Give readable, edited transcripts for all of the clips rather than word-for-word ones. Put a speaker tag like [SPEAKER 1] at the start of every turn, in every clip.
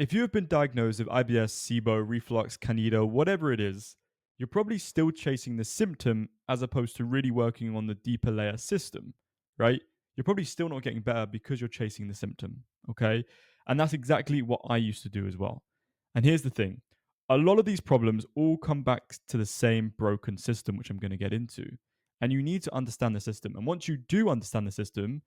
[SPEAKER 1] if you have been diagnosed with IBS, SIBO, reflux, candida, whatever it is, you're probably still chasing the symptom as opposed to really working on the deeper layer system, right? You're probably still not getting better because you're chasing the symptom, okay? And that's exactly what I used to do as well. And here's the thing, a lot of these problems all come back to the same broken system, which I'm going to get into. And you need to understand the system. And once you do understand the system,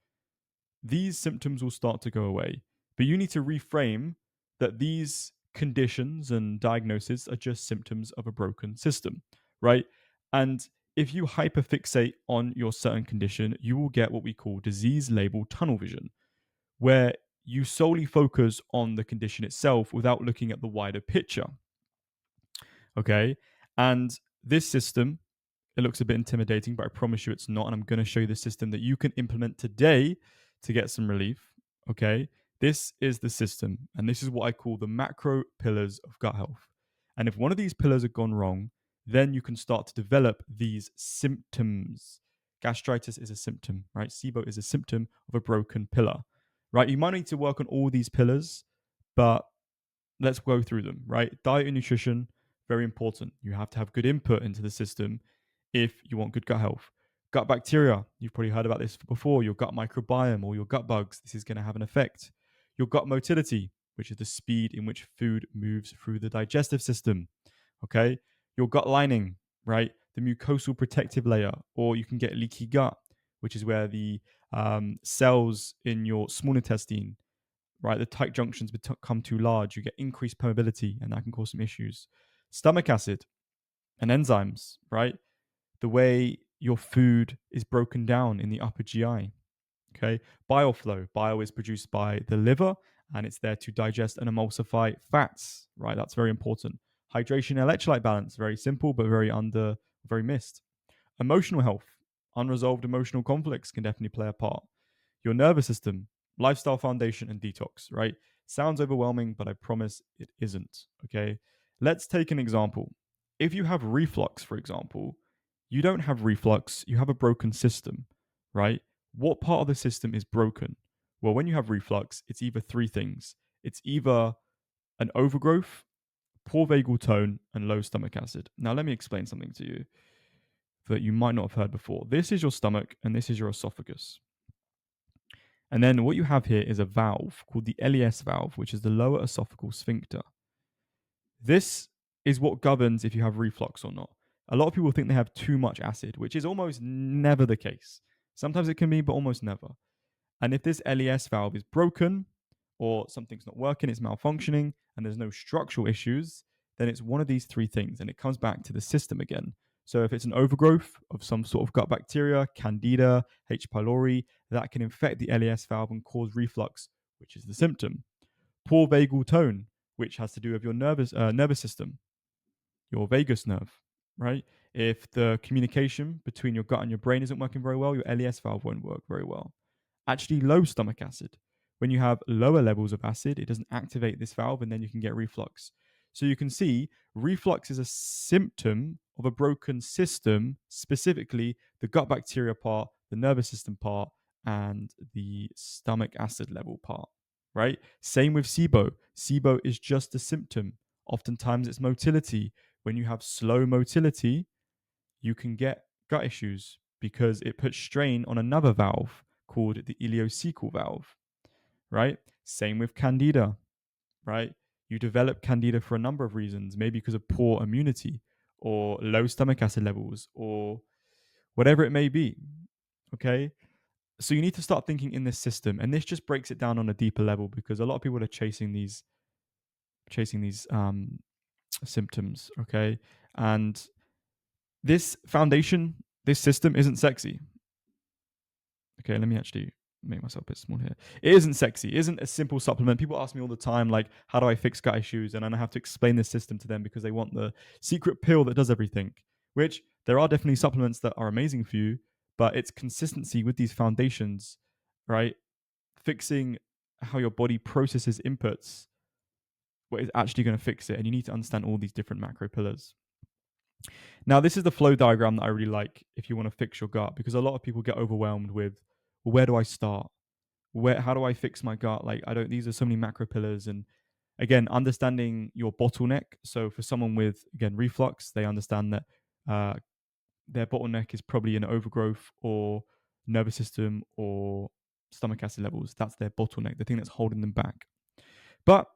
[SPEAKER 1] these symptoms will start to go away. But you need to reframe that these conditions and diagnoses are just symptoms of a broken system, right? And if you hyperfixate on your certain condition, you will get what we call disease label tunnel vision, where you solely focus on the condition itself without looking at the wider picture. Okay. And this system, it looks a bit intimidating, but I promise you it's not. And I'm going to show you the system that you can implement today to get some relief. Okay. This is the system. And this is what I call the macro pillars of gut health. And if one of these pillars have gone wrong, then you can start to develop these symptoms. Gastritis is a symptom, right? SIBO is a symptom of a broken pillar, right? You might need to work on all these pillars, but let's go through them, right? Diet and nutrition, very important. You have to have good input into the system if you want good gut health. Gut bacteria, you've probably heard about this before, your gut microbiome or your gut bugs, this is going to have an effect. Your gut motility, which is the speed in which food moves through the digestive system, okay? Your gut lining, right? The mucosal protective layer, or you can get leaky gut, which is where the cells in your small intestine, right? The tight junctions become too large. You get increased permeability, and that can cause some issues. Stomach acid and enzymes, right? The way your food is broken down in the upper GI. Okay. Bile flow. Bile is produced by the liver and it's there to digest and emulsify fats, right? That's very important. Hydration, electrolyte balance, very simple, but very missed. Emotional health, unresolved emotional conflicts can definitely play a part. Your nervous system, lifestyle foundation, and detox, right? Sounds overwhelming, but I promise it isn't. Okay. Let's take an example. If you have reflux, for example, you don't have reflux, you have a broken system, right? What part of the system is broken? Well, when you have reflux, it's either three things. It's either an overgrowth, poor vagal tone, and low stomach acid. Now, let me explain something to you that you might not have heard before. This is your stomach and this is your esophagus. And then what you have here is a valve called the LES valve, which is the lower esophageal sphincter. This is what governs if you have reflux or not. A lot of people think they have too much acid, which is almost never the case. Sometimes it can be, but almost never. And if this LES valve is broken or something's not working, it's malfunctioning, and there's no structural issues, then it's one of these three things. And it comes back to the system again. So if it's an overgrowth of some sort of gut bacteria, candida, H. pylori, that can infect the LES valve and cause reflux, which is the symptom. Poor vagal tone, which has to do with your nervous system, your vagus nerve, right? If the communication between your gut and your brain isn't working very well, your LES valve won't work very well. Actually, low stomach acid. When you have lower levels of acid, it doesn't activate this valve and then you can get reflux. So you can see reflux is a symptom of a broken system, specifically the gut bacteria part, the nervous system part, and the stomach acid level part, right? Same with SIBO. SIBO is just a symptom. Oftentimes it's motility. When you have slow motility, you can get gut issues because it puts strain on another valve called the ileocecal valve, right? Same with candida, right? You develop candida for a number of reasons, maybe because of poor immunity or low stomach acid levels or whatever it may be, okay? So you need to start thinking in this system, and this just breaks it down on a deeper level because a lot of people are chasing these symptoms, okay? And this foundation, this system isn't sexy. Okay, let me actually make myself a bit small here. It isn't sexy. It isn't a simple supplement. People ask me all the time, like, how do I fix gut issues? And then I have to explain this system to them because they want the secret pill that does everything, which there are definitely supplements that are amazing for you, but it's consistency with these foundations, right? Fixing how your body processes inputs, what is actually going to fix it. And you need to understand all these different macro pillars. Now, this is the flow diagram that I really like if you want to fix your gut, because a lot of people get overwhelmed with, well, where do I start? How do I fix my gut? Like, I don't, these are so many macro pillars. And Again, understanding your bottleneck. So for someone with, again, reflux, they understand that uh, their bottleneck is probably an overgrowth or nervous system or stomach acid levels. That's their bottleneck, the thing that's holding them back. But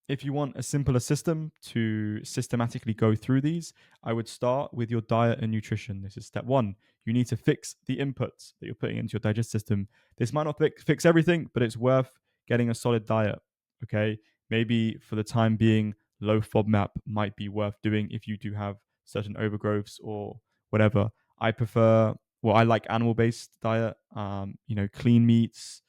[SPEAKER 1] if you want a simpler system to systematically go through these, I would start with your diet and nutrition. This is step one. You need to fix the inputs that you're putting into your digestive system. This might not fix everything, but it's worth getting a solid diet. Okay. Maybe for the time being, low FODMAP might be worth doing if you do have certain overgrowths or whatever. I like animal based diet, clean meats,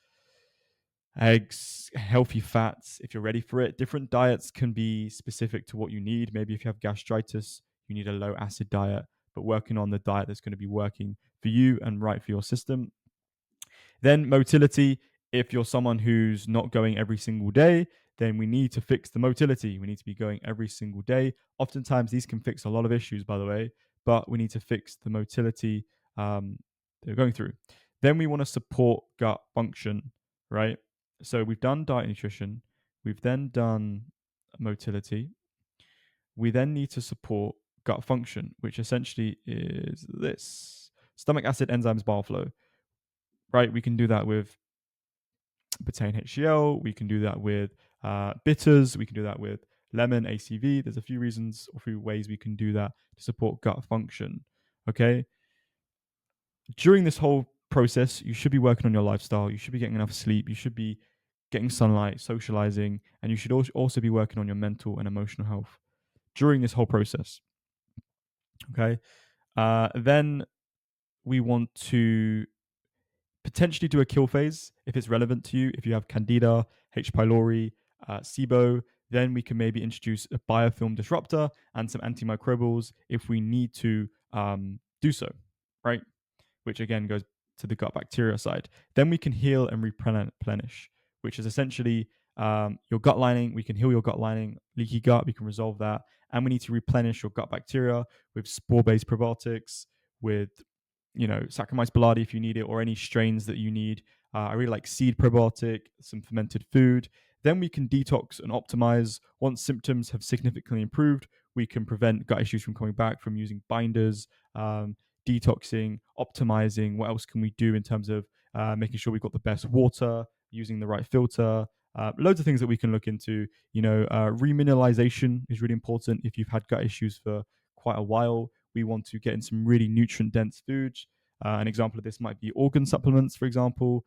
[SPEAKER 1] eggs, healthy fats, if you're ready for it. Different diets can be specific to what you need. Maybe if you have gastritis, you need a low acid diet, but working on the diet that's going to be working for you and right for your system. Then motility. If you're someone who's not going every single day, then we need to fix the motility. We need to be going every single day. Oftentimes, these can fix a lot of issues, by the way, but we need to fix the motility they're going through. Then we want to support gut function, right? So we've done diet and nutrition. We've then done motility. We then need to support gut function, which essentially is this: stomach acid, enzymes, bile flow, right? We can do that with betaine HCl. We can do that with bitters. We can do that with lemon, ACV. There's a few reasons or a few ways we can do that to support gut function. Okay. During this whole process, you should be working on your lifestyle. You should be getting enough sleep. You should be getting sunlight, socializing, and you should also be working on your mental and emotional health during this whole process. Okay. Then we want to potentially do a kill phase if it's relevant to you. If you have Candida, H. pylori, SIBO, then we can maybe introduce a biofilm disruptor and some antimicrobials if we need to do so, right? Which again goes to the gut bacteria side. Then we can heal and replenish, which is essentially your gut lining. We can heal your gut lining, leaky gut, we can resolve that. And we need to replenish your gut bacteria with spore-based probiotics, with Saccharomyces boulardii if you need it, or any strains that you need. I really like seed probiotic, some fermented food. Then we can detox and optimize. Once symptoms have significantly improved, we can prevent gut issues from coming back from using binders, detoxing, optimizing. What else can we do in terms of making sure we've got the best water, using the right filter? Loads of things that we can look into. Remineralization is really important if you've had gut issues for quite a while. We want to get in some really nutrient dense foods. An example of this might be organ supplements, for example.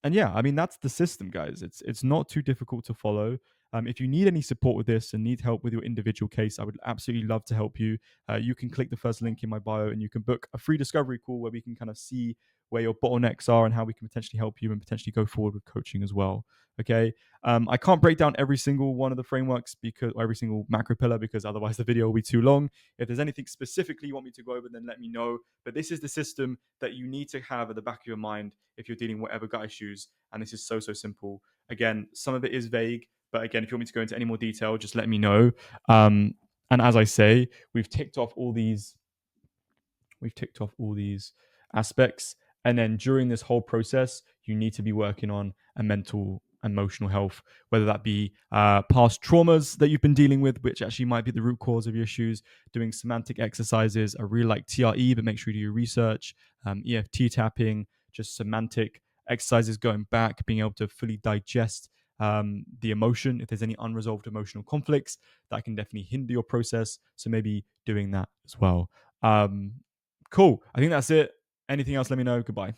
[SPEAKER 1] And yeah, I mean, that's the system, guys. It's not too difficult to follow. If you need any support with this and need help with your individual case, I would absolutely love to help you. You can click the first link in my bio and you can book a free discovery call where we can kind of see where your bottlenecks are and how we can potentially help you and potentially go forward with coaching as well. Okay. I can't break down every single one of the frameworks or every single macro pillar because otherwise the video will be too long. If there's anything specifically you want me to go over, then let me know. But this is the system that you need to have at the back of your mind if you're dealing with whatever gut issues. And this is so simple. Again, some of it is vague, but again, if you want me to go into any more detail, just let me know. And as I say, we've ticked off all these aspects. And then during this whole process, you need to be working on a mental emotional health, whether that be past traumas that you've been dealing with, which actually might be the root cause of your issues, doing semantic exercises. I really like TRE, but make sure you do your research, EFT tapping, just semantic exercises going back, being able to fully digest the emotion. If there's any unresolved emotional conflicts, that can definitely hinder your process. So maybe doing that as well. Cool. I think that's it. Anything else, let me know. Goodbye.